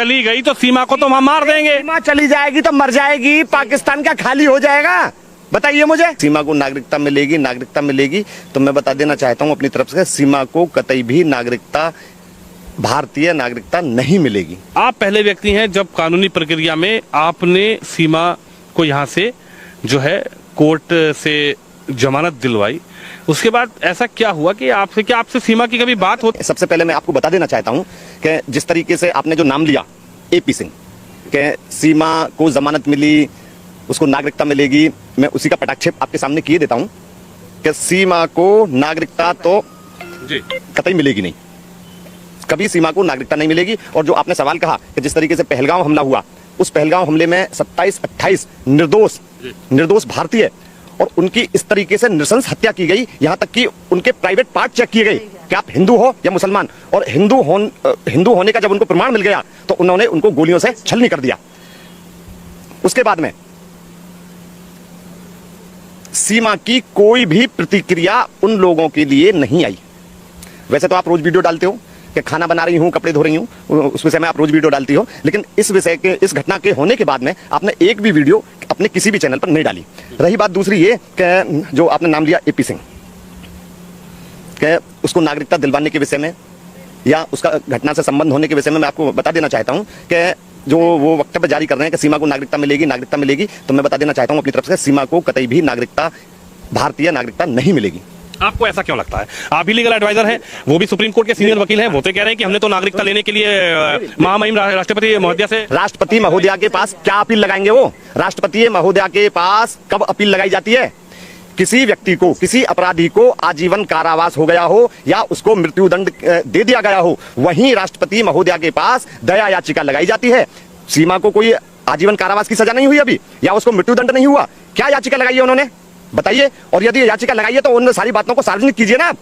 चली गई तो सीमा को तो हम मार देंगे। सीमा चली जाएगी तो मर जाएगी, पाकिस्तान का खाली हो जाएगा। बताइए मुझे, सीमा को नागरिकता मिलेगी तो मैं बता देना चाहता हूं अपनी तरफ से, सीमा को कतई भी भारतीय नागरिकता नहीं मिलेगी। आप पहले व्यक्ति हैं जब कानूनी प्रक्रिया में आपने सीमा को यहाँ से जो है कोर्ट से जमानत दिलवाई, उसके बाद ऐसा क्या हुआ कि आपसे सीमा की कभी बात होती? सबसे पहले मैं आपको बता देना चाहता हूं कि जिस तरीके से आपने जो नाम लिया एपी सिंह, कि सीमा को जमानत मिली, उसको नागरिकता मिलेगी, मैं उसी का पटाक्षेप आपके सामने किए देता हूं कि सीमा को नागरिकता तो कतई मिलेगी नहीं, कभी सीमा को नागरिकता नहीं मिलेगी। और जो आपने सवाल कहा कि जिस तरीके से पहलगांव हमला हुआ, उस पहलगांव हमले में 27-28 निर्दोष भारतीय और उनकी इस तरीके से नृशंस हत्या की गई, यहां तक कि उनके प्राइवेट पार्ट चेक किए गए कि आप हिंदू हो या मुसलमान, और हिंदू होने का जब उनको प्रमाण मिल गया तो उन्होंने उनको गोलियों से छलनी कर दिया। उसके बाद में सीमा की कोई भी प्रतिक्रिया उन लोगों के लिए नहीं आई। वैसे तो आप रोज वीडियो डालते हो कि खाना बना रही हूं, कपड़े धो रही हूं, उस विषय में आप रोज वीडियो डालती हो, लेकिन इस विषय के, इस घटना के होने के बाद में आपने एक भी वीडियो अपने किसी भी चैनल पर नहीं डाली। रही बात दूसरी ये कि जो आपने नाम लिया एपी सिंह, कि उसको नागरिकता दिलवाने के विषय में या उसका घटना से संबंध होने के विषय में मैं आपको बता देना चाहता हूं कि जो वो वक्तव्य जारी कर रहे हैं कि सीमा को नागरिकता मिलेगी, तो मैं बता देना चाहता हूं अपनी तरफ से, सीमा को कतई भी भारतीय नागरिकता नहीं मिलेगी। आपको ऐसा क्यों लगता है? आप भी लीगल एडवाइजर हैं, वो भी सुप्रीम कोर्ट के सीनियर वकील हैं, वो तो कह रहे हैं कि हमने तो नागरिकता लेने के लिए महामहिम राष्ट्रपति महोदया के पास क्या अपील लगाएंगे? वो राष्ट्रपति महोदया के पास कब अपील लगाई जाती है? किसी व्यक्ति को, किसी अपराधी को आजीवन कारावास हो गया हो या उसको मृत्युदंड दे दिया गया हो, वहीं राष्ट्रपति महोदया के पास दया याचिका लगाई जाती है। सीमा को कोई आजीवन कारावास की सजा नहीं हुई अभी, या उसको मृत्युदंड नहीं हुआ, क्या याचिका लगाई है उन्होंने? बताइए। और यदि याचिका लगाई है तो उन सारी बातों को सार्वजनिक कीजिए ना।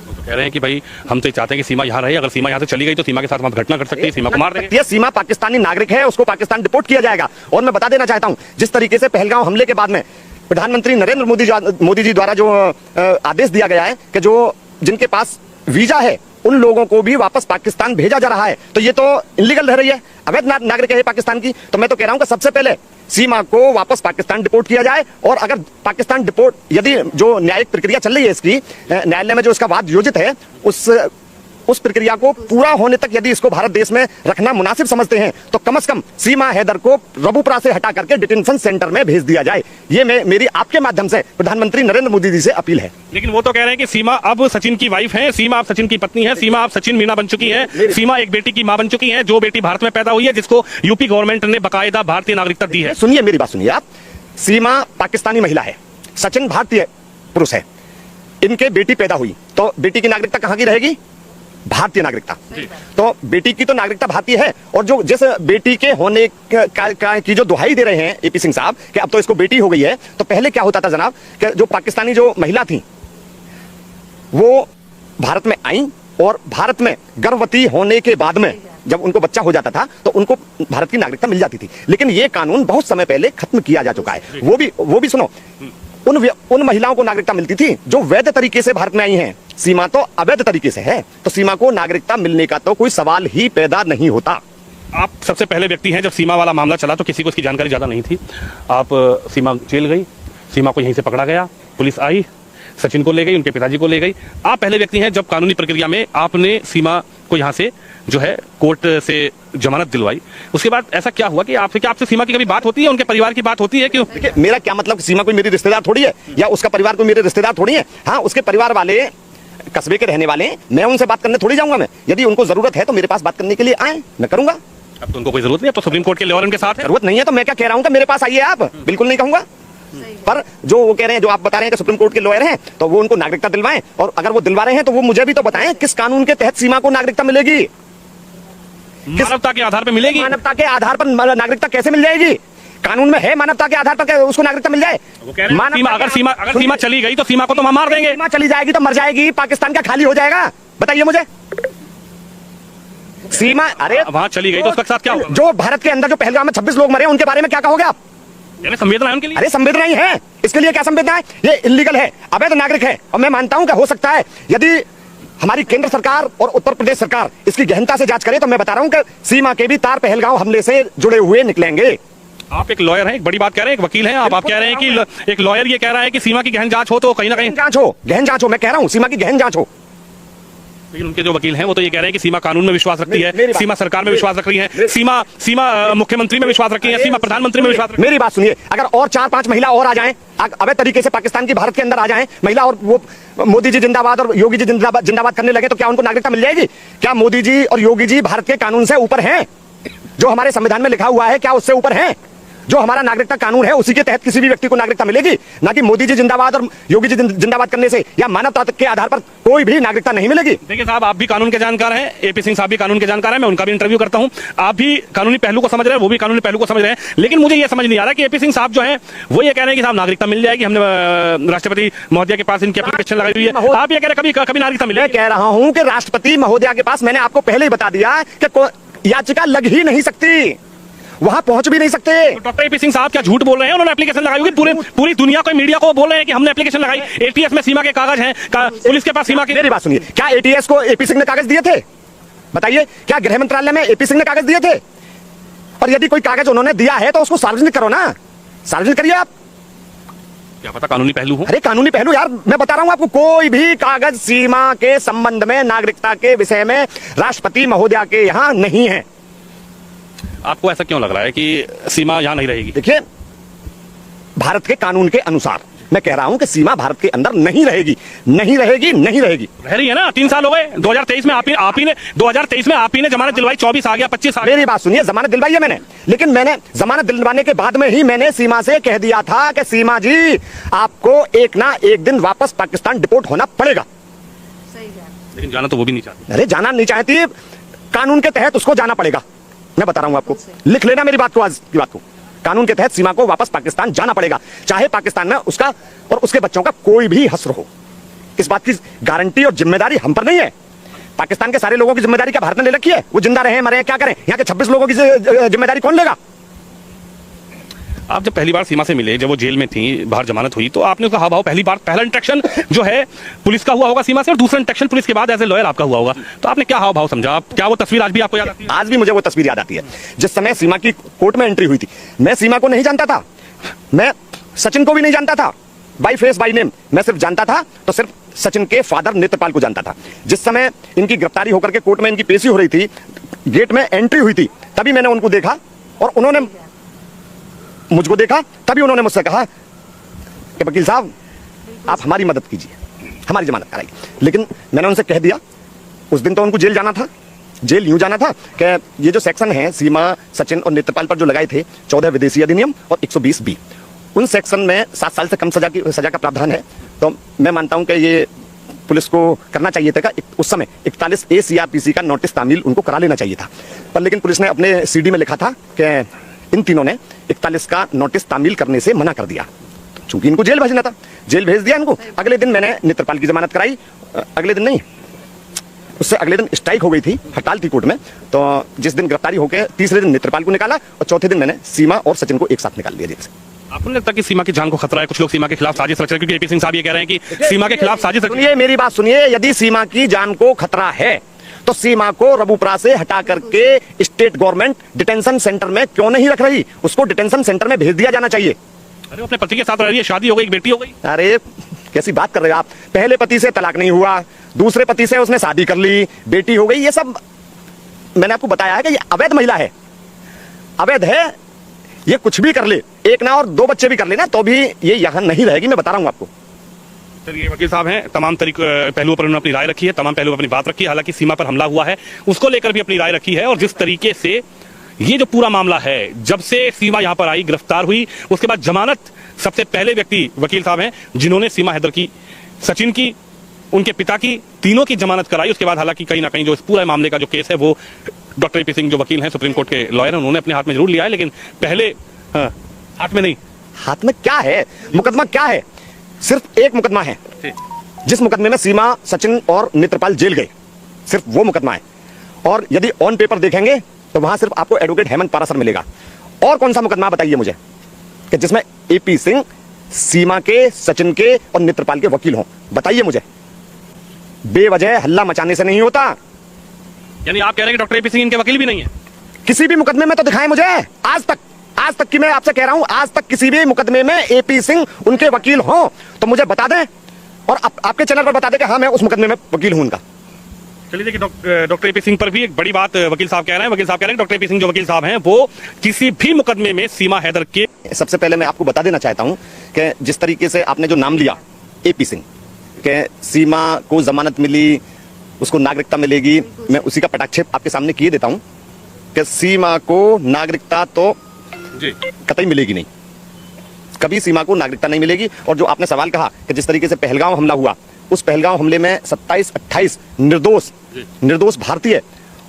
तो कह रहे हैं कि भाई हम तो चाहते हैं कि सीमा यहाँ रहे, अगर सीमा यहाँ से चली गई तो सीमा के साथ हम घटना कर सकते हैं, सीमा को मार देंगे। सीमा पाकिस्तानी नागरिक है, उसको पाकिस्तान डिपोर्ट किया जाएगा। और मैं बता देना चाहता हूं, जिस तरीके से पहलगांव हमले के बाद में प्रधानमंत्री नरेंद्र मोदी जी द्वारा जो आदेश दिया गया है कि जो जिनके पास वीजा है उन लोगों को भी वापस पाकिस्तान भेजा जा रहा है, तो ये तो इनलीगल रह रही है, अवैध नागरिक है पाकिस्तान की। तो मैं तो कह रहा हूं कि सबसे पहले सीमा को वापस पाकिस्तान डिपोर्ट किया जाए, और अगर पाकिस्तान डिपोर्ट, यदि जो न्यायिक प्रक्रिया चल रही है इसकी, न्यायालय में जो इसका वाद योजित है, उस प्रक्रिया को पूरा होने तक यदि इसको भारत देश में रखना मुनासिब समझते हैं तो कम से कम सीमा हैदर को रबुपुरा से हटा करके डिटेंशन सेंटर में भेज दिया जाए। ये मेरी आपके माध्यम से प्रधानमंत्री नरेंद्र मोदी जी से अपील है। लेकिन वो तो कह रहे हैं कि सीमा अब सचिन की वाइफ है, सीमा अब सचिन की पत्नी है, सीमा अब सचिन मीना बन चुकी है, सीमा एक बेटी की मां बन चुकी है, जो बेटी भारत में पैदा हुई है, जिसको यूपी गवर्नमेंट ने बाकायदा भारतीय नागरिकता दी है। सुनिए मेरी बात सुनिए आप, सीमा पाकिस्तानी महिला है, सचिन भारतीय पुरुष है, इनके बेटी पैदा हुई तो बेटी की नागरिकता कहां की रहेगी? भारतीय नागरिकता। तो बेटी की तो नागरिकता भारतीय है, और जो जिस बेटी के होने की जो दुहाई दे रहे हैं एपी सिंह साहब कि अब तो इसको बेटी हो गई है, तो पहले क्या होता था जनाब कि जो पाकिस्तानी जो महिला थी वो भारत में आई और भारत में गर्भवती होने के बाद में जब उनको बच्चा हो जाता था तो उनको भारत की नागरिकता मिल जाती थी। लेकिन ये कानून बहुत समय पहले खत्म किया जा चुका है। वो भी सुनो, उन महिलाओं को नागरिकता मिलती थी जो वैध तरीके से भारत में आई हैं। सीमा तो अवैध तरीके से है, तो सीमा को नागरिकता मिलने का तो कोई सवाल ही पैदा नहीं होता। आप सबसे पहले व्यक्ति हैं, जब सीमा वाला मामला चला तो किसी को इसकी जानकारी ज्यादा नहीं थी। आप सीमा जेल गई, सीमा को यहीं से पकड़ा गया, पुलिस आई, सचिन को ले गई, उनके पिताजी को ले गई। आप पहले व्यक्ति हैं जब कानूनी प्रक्रिया में आपने सीमा को यहाँ से जो है कोर्ट से जमानत दिलवाई, उसके बाद ऐसा क्या हुआ कि आपसे सीमा की कभी बात होती है, उनके परिवार की बात होती है? क्यों? देखिए, मेरा क्या मतलब, सीमा कोई मेरी रिश्तेदार थोड़ी है या उसका परिवार कोई मेरे रिश्तेदार थोड़ी है। हाँ, उसके परिवार वाले कस्बे के रहने वाले, मैं उनसे बात करने थोड़ी जाऊंगा। मैं यदि उनको जरूरत है तो मेरे पास बात करने के लिए आए, मैं करूंगा। अब तो उनको कोई जरूरत नहीं है, तो सुप्रीम कोर्ट के लॉयर उनके साथ है। जरूरत नहीं है तो मैं क्या कह रहा हूँ कि मेरे पास आइए आप, बिल्कुल नहीं कहूंगा। पर जो वो कह रहे हैं, जो आप बता रहे हैं कि सुप्रीम कोर्ट के लॉयर हैं, तो वो उनको नागरिकता दिलवाएं, और अगर वो दिलवा रहे हैं तो वो मुझे भी तो बताएं किस कानून के तहत सीमा को नागरिकता मिलेगी। मानवता के आधार पर मिलेगी। मानवता के आधार पर नागरिकता कैसे मिल जाएगी? कानून में है मानवता के आधार पर उसको नागरिकता मिल जाए। अगर सीमा चली गई तो सीमा को तो हम मार देंगे। सीमा चली जाएगी तो मर जाएगी, पाकिस्तान का खाली हो जाएगा। बताइए मुझे, सीमा अरे वहां चली गई तो उसके साथ क्या होगा? जो भारत के अंदर जो पहलगाम में 26 लोग मरे, उनके बारे में क्या कहोगे आप? संवेदना है उनके लिए? अरे संवेदना ही है, इसके लिए क्या संवेदना है? ये इलीगल है, अवैध नागरिक है। और मैं मानता हूं कि हो सकता है यदि हमारी केंद्र सरकार और उत्तर प्रदेश सरकार इसकी गहनता से जांच करे तो मैं बता रहा हूं कि सीमा के भी तार पहलगांव हमले से जुड़े हुए निकलेंगे। आप एक लॉयर हैं, एक बड़ी बात कह रहे हैं, एक वकील हैं, आप कह रहे हैं कि एक लॉयर ये कह रहा है कि सीमा की गहन जांच हो तो कहीं ना कहीं गहन जांच हो, मैं कह रहा हूं सीमा की गहन जांच हो। लेकिन उनके जो वकील हैं वो तो ये कह रहे हैं कि सीमा कानून में विश्वास रखती है, सीमा सरकार में विश्वास रख रही है, सीमा मुख्यमंत्री में विश्वास रखी है, सीमा प्रधानमंत्री में विश्वास। मेरी बात सुनिए, अगर और 4-5 महिला और आ जाएं, अवैध तरीके से पाकिस्तान की भारत के अंदर आ जाएं महिला, और वो मोदी जी जिंदाबाद और योगी जी जिंदाबाद करने लगे तो क्या उनको नागरिकता मिल जाएगी? क्या मोदी जी और योगी जी भारत के कानून से ऊपर हैं? जो हमारे संविधान में लिखा हुआ है क्या उससे ऊपर हैं? जो हमारा नागरिकता कानून है उसी के तहत किसी भी व्यक्ति को नागरिकता मिलेगी, ना कि मोदी जी जिंदाबाद और योगी जी जिंदाबाद करने से या मानवता के आधार पर कोई भी नागरिकता नहीं मिलेगी। देखिए साहब, आप भी कानून के जानकार हैं, एपी सिंह साहब भी कानून के जानकार हैं, मैं उनका भी इंटरव्यू करता हूं। आप भी कानूनी पहलू को समझ रहे हैं, वो भी कानूनी पहलू को समझ रहे हैं, लेकिन मुझे ये समझ नहीं आ रहा कि एपी सिंह साहब जो है वो ये कह रहे हैं कि साहब नागरिकता मिल जाएगी, हमने राष्ट्रपति महोदया के पास इनकी एप्लीकेशन लगाई हुई है, आप ये कह रहे हैं कभी नागरिकता मिलेगी। मैं कह रहा हूं कि राष्ट्रपति महोदया के पास मैंने आपको पहले ही बता दिया कि याचिका लग ही नहीं सकती, वहां पहुंच भी नहीं सकते। तो डॉक्टर एपी सिंह साहब क्या झूठ बोल रहे हैं? उन्होंने एप्लीकेशन लगाई होगी, पूरी दुनिया को, मीडिया को बोल रहे हैं कि हमने एप्लीकेशन लगाई, एटीएस में सीमा के कागज हैं, पुलिस के पास सीमा के। मेरी बात सुनिए, क्या एटीएस को एपी सिंह ने कागज दिए थे? बताइए, क्या गृह मंत्रालय में एपी सिंह ने कागज दिए थे? और यदि कोई कागज उन्होंने दिया है तो उसको सार्वजनिक करो ना, सार्वजनिक करिए आप। क्या पता कानूनी पहलू हो? अरे कानूनी पहलू यार, मैं बता रहा हूं आपको, कोई भी कागज सीमा के संबंध में, नागरिकता के विषय में राष्ट्रपति महोदया के यहां नहीं है। आपको ऐसा क्यों लग रहा है कि सीमा यहां नहीं रहेगी? देखिए, भारत के कानून के अनुसार मैं कह रहा हूं कि सीमा भारत के अंदर नहीं रहेगी, नहीं रहेगी, नहीं रहेगी। रह रही है ना, 3 साल हो गए, 2023 में आप ही ने जमानत दिलवाई, 24 आ गया, 25 आ गया। मेरी बात सुनिए, जमानत दिलवाई है मैंने, लेकिन मैंने जमानत दिलवाने के बाद में ही मैंने सीमा से कह दिया था कि सीमा जी आपको एक ना एक दिन वापस पाकिस्तान डिपोर्ट होना पड़ेगा। लेकिन जाना तो वो भी नहीं चाहती। अरे जाना नहीं चाहती, कानून के तहत उसको जाना पड़ेगा। मैं बता रहा हूं आपको, लिख लेना मेरी बात को, आज की बात को। कानून के तहत सीमा को वापस पाकिस्तान जाना पड़ेगा, चाहे पाकिस्तान में उसका और उसके बच्चों का कोई भी हश्र हो। इस बात की गारंटी और जिम्मेदारी हम पर नहीं है। पाकिस्तान के सारे लोगों की जिम्मेदारी क्या भारत ने ले रखी है? वो जिंदा रहे मरे क्या करें? यहाँ के 26 लोगों की जिम्मेदारी कौन लेगा? आप जब पहली बार सीमा से मिले, जब वो जेल में थी, बाहर जमानत हुई, तो आपने उसका हाव भाव पहला इंटरेक्शन जो है पुलिस का हुआ होगा सीमा से, और दूसरा इंटरेक्शन पुलिस के बाद एज ए लॉयर आपका हुआ होगा, तो आपने क्या हाव भाव समझा? क्या वो तस्वीर आज भी आपको याद आती है? आज भी मुझे वो तस्वीर याद आती है जिस समय सीमा की कोर्ट में एंट्री हुई थी। मैं सीमा को नहीं जानता था, मैं सचिन को भी नहीं जानता था बाई फेस बाई नेम। मैं सिर्फ जानता था तो सिर्फ सचिन के फादर नेत्रपाल को जानता था। जिस समय इनकी गिरफ्तारी होकर के कोर्ट में इनकी पेशी हो रही थी, गेट में एंट्री हुई थी, तभी मैंने उनको देखा और उन्होंने मुझको देखा, तभी उन्होंने मुझसे कहा कि वकील साहब आप हमारी मदद कीजिए, हमारी जमानत कराइए। लेकिन मैंने उनसे कह दिया, उस दिन तो उनको जेल जाना था, जेल यूं जाना था कि ये जो सेक्शन है सीमा, सचिन और नेत्रपाल पर जो लगाए थे, 14 विदेशी अधिनियम और 120B, उन सेक्शन में 7 साल से कम सजा का प्रावधान है। तो मैं मानता हूं कि ये पुलिस को करना चाहिए था, उस समय 41A CRPC का नोटिस तामील उनको करा लेना चाहिए था। पर लेकिन पुलिस ने अपने CD में लिखा था कि इन तीनों ने 41 का नोटिस तामील करने से मना कर दिया, चूंकि इनको जेल भेजना था। जेल भेज दिया इनको। अगले दिन मैंने नेत्रपाल की जमानत कराई, अगले दिन नहीं, उससे अगले दिन स्ट्राइक हो गई थी, हड़ताल थी कोर्ट में। तो जिस दिन गिरफ्तारी होकर तीसरे दिन नेत्रपाल को निकाला और चौथे दिन मैंने सीमा और सचिन को एक साथ निकाल दिया जेल से। आपको नहीं लगता कि सीमा की जान को खतरा है? कुछ लोग सीमा के खिलाफ साजिश रच रहे हैं, क्योंकि एपी सिंह साहब ये कह रहे हैं कि सीमा के खिलाफ साजिश रच रही है। सुनिए मेरी बात सुनिए, यदि सीमा की जान को खतरा है तो सीमा को रबुपुरा से हटा करके स्टेट गवर्नमेंट डिटेंशन सेंटर में क्यों नहीं रख रही? उसको डिटेंशन सेंटर में भेज दिया जाना चाहिए। अरे अपने पति के साथ रह रही है, शादी हो गई, एक बेटी हो गई। अरे कैसी बात कर रहे हो आप? पहले पति से तलाक नहीं हुआ, दूसरे पति से उसने शादी कर ली, बेटी हो गई, ये सब मैंने आपको बताया है कि ये अवैध महिला है, अवैध है। ये कुछ भी कर ले, एक ना और 2 बच्चे भी कर ले ना, तो भी ये यहां नहीं रहेगी, मैं बता रहा हूं आपको। चलिए, वकील साहब हैं, तमाम पहलुओं पर उन्होंने अपनी राय रखी है, तमाम पहलुओं पर अपनी बात रखी है। हालांकि सीमा पर हमला हुआ है उसको लेकर भी अपनी राय रखी है, और जिस तरीके से ये जो पूरा मामला है, जब से सीमा यहां पर आई, गिरफ्तार हुई, उसके बाद जमानत, सबसे पहले व्यक्ति वकील साहब हैं जिन्होंने सीमा हैदर की, सचिन की, उनके पिता की, तीनों की जमानत कराई। उसके बाद हालांकि कहीं ना कहीं जो इस पूरे मामले का जो केस है वो डॉक्टर एपी सिंह जो वकील हैं, सुप्रीम कोर्ट के लॉयर हैं, उन्होंने अपने हाथ में जरूर लिया है, लेकिन पहले हाथ में नहीं। हाथ में क्या है? मुकदमा क्या है? सिर्फ एक मुकदमा है, जिस मुकदमे में सीमा, सचिन और नेत्रपाल जेल गए, सिर्फ वो मुकदमा है। और यदि ऑन पेपर देखेंगे तो वहां सिर्फ आपको एडवोकेट हेमंत पारासर मिलेगा। और कौन सा मुकदमा बताइए मुझे कि जिसमें एपी सिंह सीमा के, सचिन के और नेत्रपाल के वकील हों? बताइए मुझे। बेवजह हल्ला मचाने से नहीं होता। यानी आप कह रहे हैं कि डॉक्टर एपी सिंह इनके वकील भी नहीं है? किसी भी मुकदमे में तो दिखाएं मुझे, आज तक की मैं आपसे कह रहा हूं, आज तक किसी भी मुकदमे में एपी सिंह उनके वकील हो तो मुझे बता दें और आपके चैनल पर बता दें कि हाँ मैं उस मुकदमे में वकील हूं उनका। चलिए देखिए, डॉक्टर एपी सिंह पर भी एक बड़ी बात वकील साहब कह रहे हैं। वकील साहब कह रहे हैं डॉक्टर एपी सिंह जो वकील साहब हैं वो किसी भी मुकदमे में सीमा हैदर के। सबसे पहले मैं आपको बता देना चाहता हूं कि जिस तरीके से आपने जो नाम लिया एपी सिंह के, सीमा को जमानत मिली, उसको नागरिकता मिलेगी, मैं उसी का पटाक्षेप आपके सामने किए देता हूं कि सीमा को नागरिकता तो जी कतई मिलेगी नहीं, कभी सीमा को नागरिकता नहीं मिलेगी। और जो आपने सवाल कहा कि जिस तरीके से पहलगांव हमला हुआ, उस पहलगांव हमले में 27-28 निर्दोष भारतीय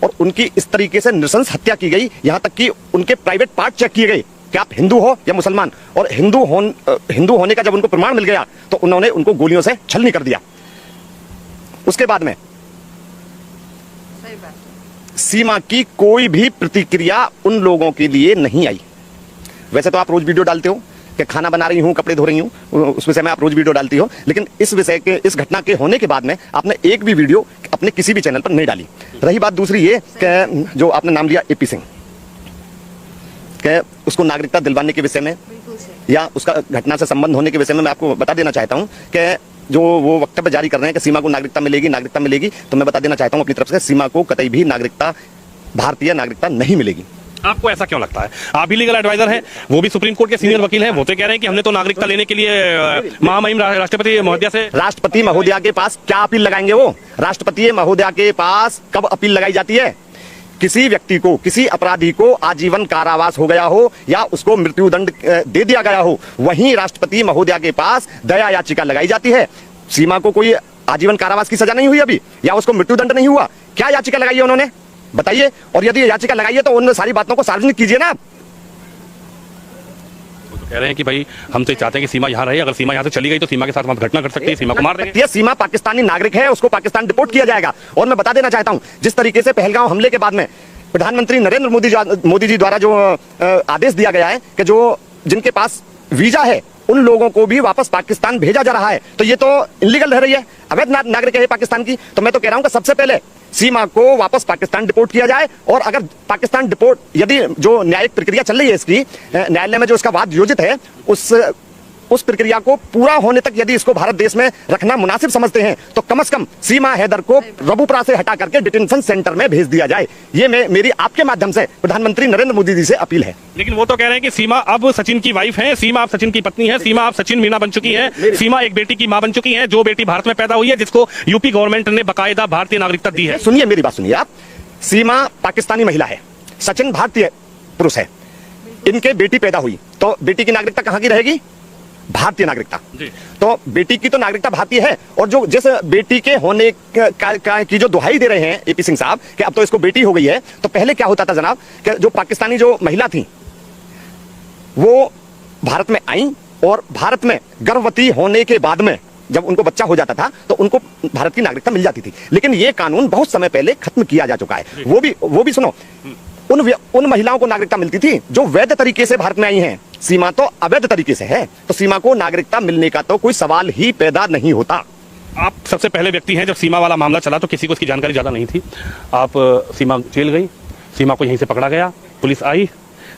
और उनकी इस तरीके से नृशंस हत्या की गई, यहां तक कि उनके प्राइवेट पार्ट चेक किए गए कि आप हिंदू हो या मुसलमान, और हिंदू होने का जब उनको प्रमाण मिल गया तो उन्होंने उनको गोलियों से छलनी कर दिया। उसके बाद में सीमा की कोई भी प्रतिक्रिया उन लोगों के लिए नहीं आई। वैसे तो आप रोज वीडियो डालते हो कि खाना बना रही हूं, कपड़े धो रही हूं, उस विषय में आप रोज वीडियो डालती हो, लेकिन इस विषय के, इस घटना के होने के बाद में आपने एक भी वीडियो अपने किसी भी चैनल पर नहीं डाली। रही बात दूसरी ये कि जो आपने नाम लिया एपी सिंह के, उसको नागरिकता दिलवाने के विषय में या उसका घटना से संबंध होने के विषय में मैं आपको बता देना चाहता हूं कि जो वो वक्तव्य जारी कर रहे हैं कि सीमा को नागरिकता मिलेगी, तो मैं बता देना चाहता हूं अपनी तरफ से, सीमा को कतई भी नागरिकता, भारतीय नागरिकता नहीं मिलेगी। आपको ऐसा क्यों लगता है? आप भी लीगल एडवाइजर हैं, वो भी सुप्रीम कोर्ट के सीनियर वकील हैं, वो तो कह रहे हैं कि हमने तो नागरिकता लेने के लिए महामहिम राष्ट्रपति महोदया से। राष्ट्रपति महोदया के पास क्या अपील लगाएंगे वो? राष्ट्रपति महोदया के पास कब अपील लगाई जाती है? किसी व्यक्ति को, किसी अपराधी को आजीवन कारावास हो गया हो या उसको मृत्युदंड दे दिया गया हो, वहीं राष्ट्रपति महोदया के पास दया याचिका लगाई जाती है। सीमा को कोई आजीवन कारावास की सजा नहीं हुई अभी, या उसको मृत्युदंड नहीं हुआ, क्या याचिका लगाई है उन्होंने बताइए? और यदि याचिका लगाई है तो उन सारी बातों को सार्वजनिक कीजिए ना। वो तो कह रहे हैं कि भाई हम तो चाहते हैं कि सीमा यहाँ रहे, अगर सीमा यहाँ से चली गई तो सीमा के साथ हम घटना कर सकते हैं, सीमा को मार देंगे। सीमा पाकिस्तानी नागरिक है, उसको पाकिस्तान डिपोर्ट किया जाएगा। और मैं बता देना चाहता हूं, जिस तरीके से पहलगांव हमले के बाद में प्रधानमंत्री नरेंद्र मोदी जी द्वारा जो आदेश दिया गया है कि जो जिनके पास वीजा है उन लोगों को भी वापस पाकिस्तान भेजा जा रहा है, तो ये तो इलीगल रह रही है, अवैध नागरिक है पाकिस्तान की। तो मैं तो कह रहा हूं कि सबसे पहले सीमा को वापस पाकिस्तान डिपोर्ट किया जाए, और अगर पाकिस्तान डिपोर्ट, यदि जो न्यायिक प्रक्रिया चल रही है इसकी, न्यायालय में जो इसका वाद योजित है, उस प्रक्रिया को पूरा होने तक यदि इसको भारत देश में रखना मुनासिब समझते हैं तो कम से कम सीमा हैदर को रबुपुरा से हटा करके डिटेंशन सेंटर में भेज दिया जाए। ये मेरी आपके माध्यम से प्रधानमंत्री नरेंद्र मोदी जी से अपील है। लेकिन वो तो कह रहे हैं कि सीमा अब सचिन की वाइफ है, सीमा अब सचिन की पत्नी है, सीमा अब सचिन मीना बन चुकी है, सीमा एक बेटी की मां बन चुकी है, जो बेटी भारत में पैदा हुई है, जिसको यूपी गवर्नमेंट ने बाकायदा भारतीय नागरिकता दी है। सुनिए मेरी बात सुनिए आप, सीमा पाकिस्तानी महिला है, सचिन भारतीय पुरुष है, इनके बेटी पैदा हुई तो बेटी की नागरिकता कहां की रहेगी? भारतीय नागरिकता। तो बेटी की तो नागरिकता भारतीय है, और जो जिस बेटी के होने की जो दुहाई दे रहे हैं एपी सिंह साहब कि अब तो इसको बेटी हो गई है, तो पहले क्या होता था जनाब कि जो पाकिस्तानी जो महिला थी वो भारत में आई और भारत में गर्भवती होने के बाद में जब उनको बच्चा हो जाता था तो उनको भारत की नागरिकता मिल जाती थी। लेकिन ये कानून बहुत समय पहले खत्म किया जा चुका है। वो भी सुनो, उन महिलाओं को नागरिकता मिलती थी जो वैध तरीके से भारत में आई हैं। सीमा तो अवैध तरीके से है, तो सीमा को नागरिकता मिलने का तो कोई सवाल ही पैदा नहीं होता। आप सबसे पहले व्यक्ति हैं, जब सीमा वाला मामला चला तो किसी को इसकी जानकारी ज्यादा नहीं थी। आप सीमा जेल गई, सीमा को यहीं से पकड़ा गया, पुलिस आई,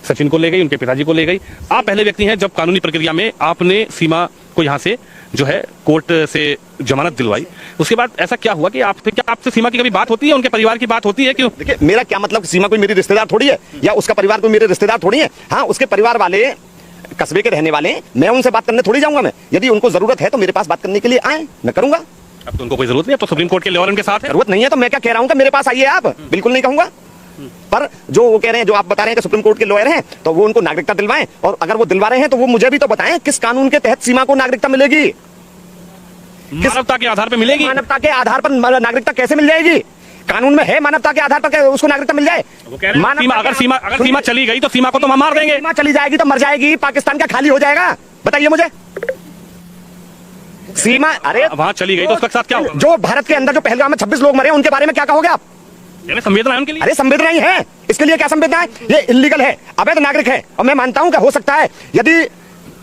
सचिन को ले गई, उनके पिताजी को ले गई। आप पहले व्यक्ति हैं जब कानूनी प्रक्रिया में आपने सीमा को यहाँ से जो है कोर्ट से जमानत दिलवाई। उसके बाद ऐसा क्या हुआ कि आपसे सीमा की कभी बात होती है, उनके परिवार की बात होती है? क्यों? देखिए मेरा क्या मतलब, सीमा कोई मेरी रिश्तेदार थोड़ी है या उसका परिवार कोई मेरे रिश्तेदार थोड़ी है। हाँ, उसके परिवार वाले कस्बे के रहने वाले, मैं उनसे बात करने थोड़ी जाऊंगा। मैं यदि उनको जरूरत है तो मेरे पास बात करने के लिए आए, मैं करूंगा। अब तो उनको कोई जरूरत नहीं है, तो सुप्रीम कोर्ट के लॉयर उनके साथ है। जरूरत नहीं है तो मैं क्या कह रहा हूं कि मेरे पास आइए आप, बिल्कुल नहीं कहूंगा। पर जो वो कह रहे हैं, जो आप बता रहे हैं कि सुप्रीम कोर्ट के लॉयर हैं, तो वो उनको नागरिकता दिलवाएं, और अगर वो दिलवा रहे हैं तो वो मुझे भी तो बताएं किस कानून के तहत सीमा को नागरिकता मिलेगी। मानवता के आधार पर मिलेगी। मानवता के आधार पर नागरिकता कैसे मिल जाएगी? कानून में है मानवता के आधार पर उसको नागरिकता मिल जाए। अगर सीमा चली गई तो सीमा को तो हम मार देंगे। सीमा चली जाएगी तो मर जाएगी, पाकिस्तान का खाली हो जाएगा, बताइए मुझे। सीमा, अरे वहां चली गई तो उसके साथ क्या होगा? जो भारत के अंदर जो पहलगाम में 26 लोग मरे उनके बारे में क्या कहोगे आप? संवेदना है उनके लिए? अरे संवेदना ही है, इसके लिए क्या संवेदना है? ये इलीगल है, अवैध नागरिक है। और मैं मानता हूं कि हो सकता है यदि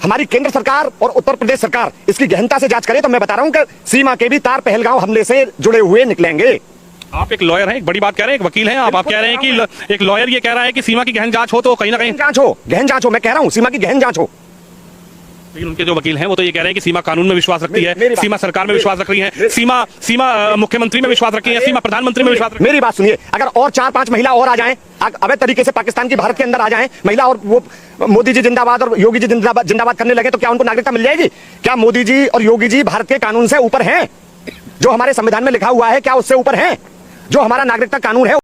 हमारी केंद्र सरकार और उत्तर प्रदेश सरकार इसकी गहनता से जांच करे तो मैं बता रहा हूं कि सीमा के भी तार पहलगांव हमले से जुड़े हुए निकलेंगे। आप एक लॉयर हैं, एक बड़ी बात कह रहे हैं, एक वकील हैं आप कह रहे हैं कि एक लॉयर ये कह रहा है कि सीमा की गहन जांच हो तो कहीं ना कहीं गहन जांच हो, मैं कह रहा हूं सीमा की गहन जांच हो। लेकिन उनके जो वकील हैं वो तो ये कह रहे हैं कि सीमा कानून में विश्वास रखती है, सीमा सरकार में विश्वास रख रही है, सीमा मुख्यमंत्री में विश्वास रखती है, सीमा प्रधानमंत्री में विश्वास रखती है। मेरी बात सुनिए, अगर और 4-5 महिला और आ जाएं, अवैध तरीके से पाकिस्तान की भारत के अंदर आ जाएं महिला, और वो मोदी जी जिंदाबाद और योगी जी जिंदाबाद करने लगे, तो क्या उनको नागरिकता मिल जाएगी? क्या मोदी जी और योगी जी भारत के कानून से ऊपर हैं? जो हमारे संविधान में लिखा हुआ है क्या उससे ऊपर हैं? जो हमारा नागरिकता कानून है